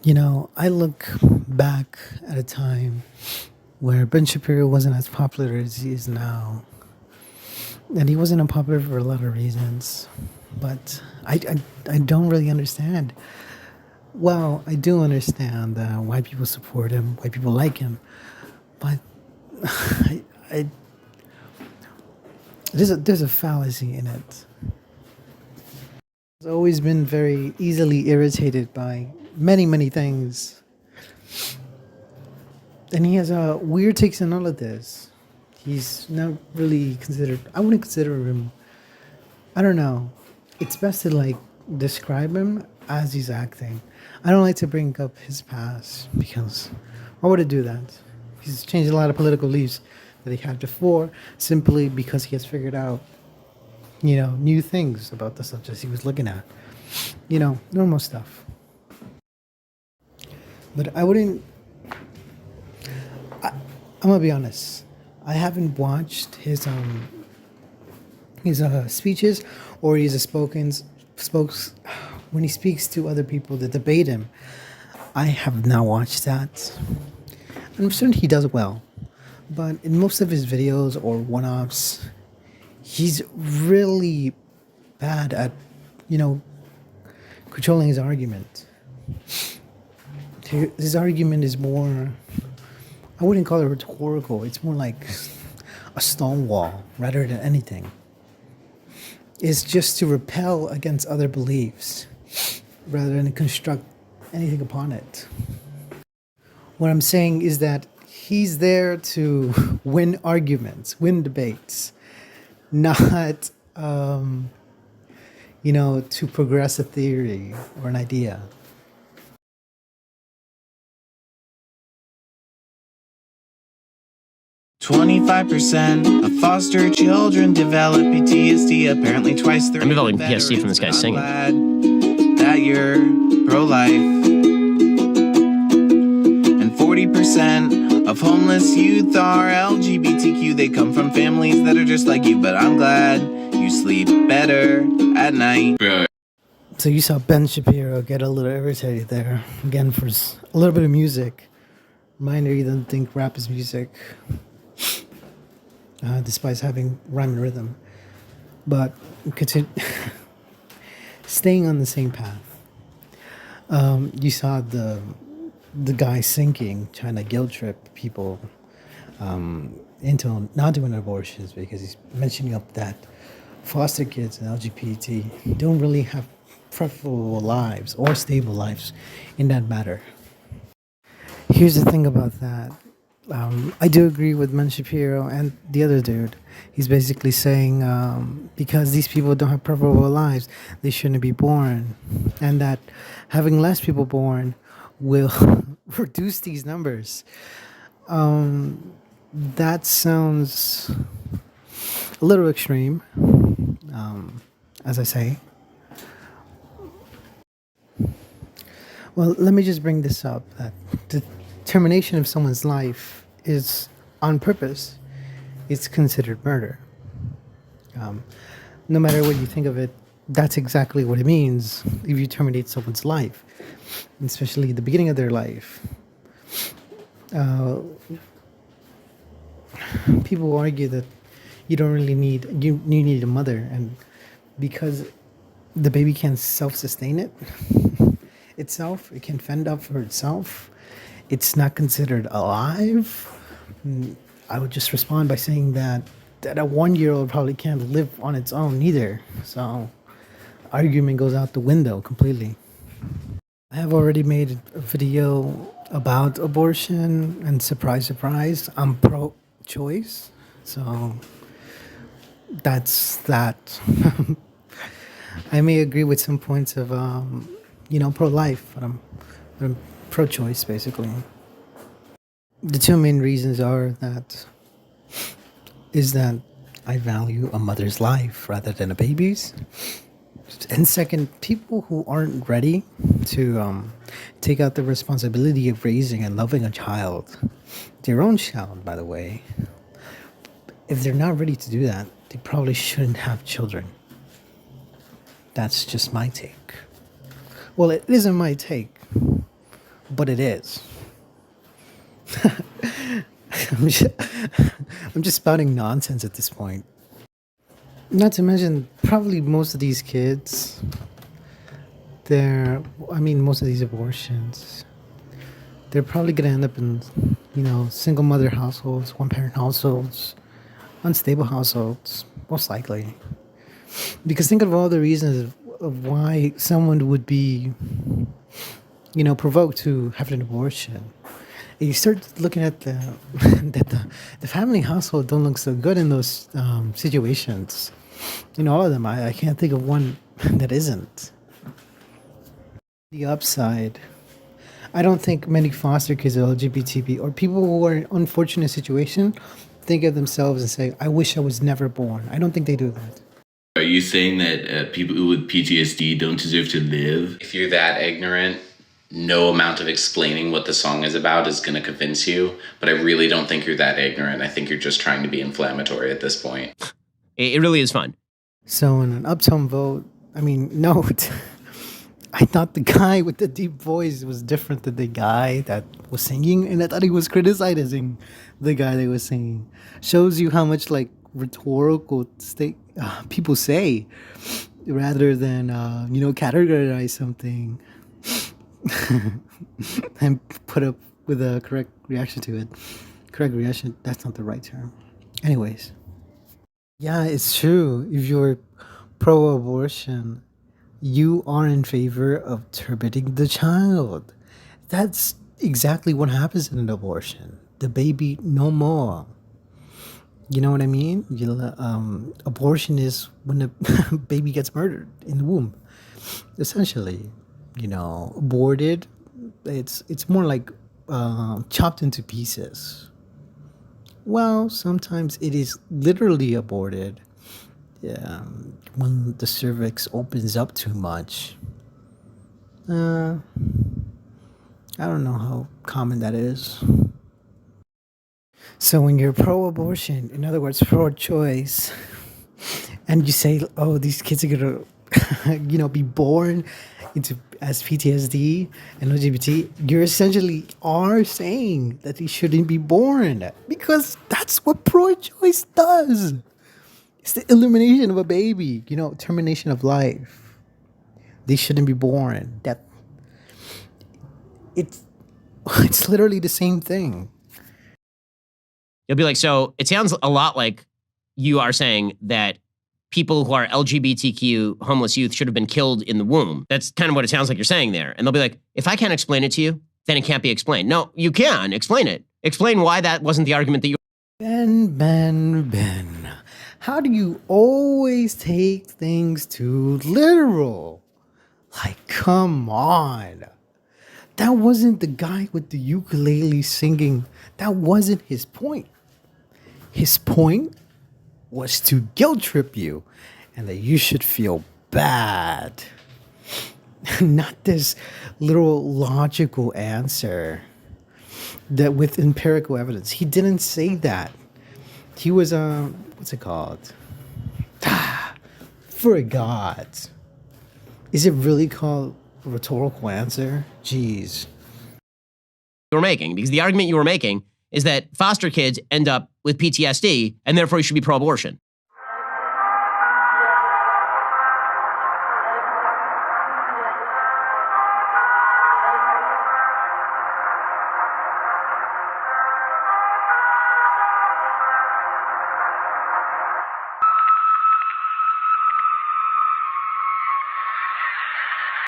I look back at a time where Ben Shapiro wasn't as popular as he is now. And he wasn't unpopular for a lot of reasons. But I don't really understand. Well, I do understand why people support him, why people like him. But I, there's a fallacy in it. I've always been very easily irritated by many things. And he has a weird takes on all of this. He's not really considered, I wouldn't consider him, I don't know. It's best to describe him as he's acting. I don't like to bring up his past because why would I do that? He's changed a lot of political beliefs that he had before simply because he has figured out, new things about the subjects he was looking at. Normal stuff. But I'm gonna be honest. I haven't watched his speeches or his spokes when he speaks to other people that debate him. I have not watched that. I'm certain he does well, but in most of his videos or one-offs, he's really bad at you know controlling his argument. His argument is more, I wouldn't call it rhetorical. It's more like a stone wall rather than anything. It's just to repel against other beliefs rather than construct anything upon it. What I'm saying is that he's there to win arguments, win debates, not, to progress a theory or an idea. 25% of foster children develop PTSD, apparently twice their I'm developing PTSD from this guy singing. Glad that you're pro-life. And 40% of homeless youth are LGBTQ. They come from families that are just like you, but I'm glad you sleep better at night. So you saw Ben Shapiro get a little irritated there again for a little bit of music. Reminder, he doesn't think rap is music, despite having rhyme and rhythm. But staying on the same path. You saw the guy sinking, trying to guilt trip people into not doing abortions because he's mentioning up that foster kids and LGBT don't really have preferable lives or stable lives in that matter. Here's the thing about that. I do agree with Ben Shapiro and the other dude. He's basically saying because these people don't have preferable lives, they shouldn't be born. And that having less people born will reduce these numbers. That sounds a little extreme, as I say. Well, let me just bring this up, that the termination of someone's life is on purpose. It's considered murder. No matter what you think of it, that's exactly what it means if you terminate someone's life, especially the beginning of their life. People argue that you don't really you need a mother, and because the baby can't self-sustain itself, it can fend up for itself, it's not considered alive. I would just respond by saying that a 1-year-old probably can't live on its own either. So argument goes out the window completely. I have already made a video about abortion, and surprise, I'm pro-choice. So that's that. I may agree with some points of, pro-life, but I'm pro-choice basically. The two main reasons is that I value a mother's life rather than a baby's. And second, people who aren't ready to take out the responsibility of raising and loving a child, their own child, by the way, if they're not ready to do that, they probably shouldn't have children. That's just my take. Well, it isn't my take. but it is. I'm just, I'm just spouting nonsense at this point. Not to mention, probably most of these kids, most of these abortions, they're probably going to end up in, single mother households, one parent households, unstable households, most likely. Because think of all the reasons of why someone would be, provoked to have an abortion. You start looking at the family household don't look so good in those situations. All of them. I can't think of one that isn't. The upside, I don't think many foster kids or LGBT or people who are in an unfortunate situation think of themselves and say, "I wish I was never born." I don't think they do that. Are you saying that people with PTSD don't deserve to live? If you're that ignorant, no amount of explaining what the song is about is going to convince you. But I really don't think you're that ignorant. I think you're just trying to be inflammatory at this point. It really is fun. So in an uptone vote, note, I thought the guy with the deep voice was different than the guy that was singing, and I thought he was criticizing the guy that was singing. Shows you how much rhetorical people say rather than categorize something and put up with a correct reaction to it. Correct reaction, that's not the right term. Anyways, yeah, it's true. If you're pro-abortion, you are in favor of terminating the child. That's exactly what happens in an abortion. The baby no more. You know what I mean? Abortion is when the baby gets murdered in the womb. Essentially, aborted. It's more like chopped into pieces. Well, sometimes it is literally aborted. When the cervix opens up too much. I don't know how common that is. So when you're pro-abortion, in other words, pro-choice, and you say, "Oh, these kids are gonna, be born as PTSD and LGBT," you essentially are saying that they shouldn't be born because that's what pro-choice does. It's the elimination of a baby, termination of life. They shouldn't be born. It's literally the same thing. You'll be like, so it sounds a lot like you are saying that people who are LGBTQ homeless youth should have been killed in the womb. That's kind of what it sounds like you're saying there. And they'll be like, if I can't explain it to you, then it can't be explained. No, you can explain it. Explain why that wasn't the argument that you... Ben. How do you always take things too literal? Come on. That wasn't the guy with the ukulele singing. That wasn't his point. His point was to guilt trip you and that you should feel bad. Not this little logical answer that with empirical evidence. He didn't say that. He was, what's it called? Forgot. Is it really called a rhetorical answer? Jeez. You were making, because the argument you were making is that foster kids end up with PTSD and therefore you should be pro-abortion.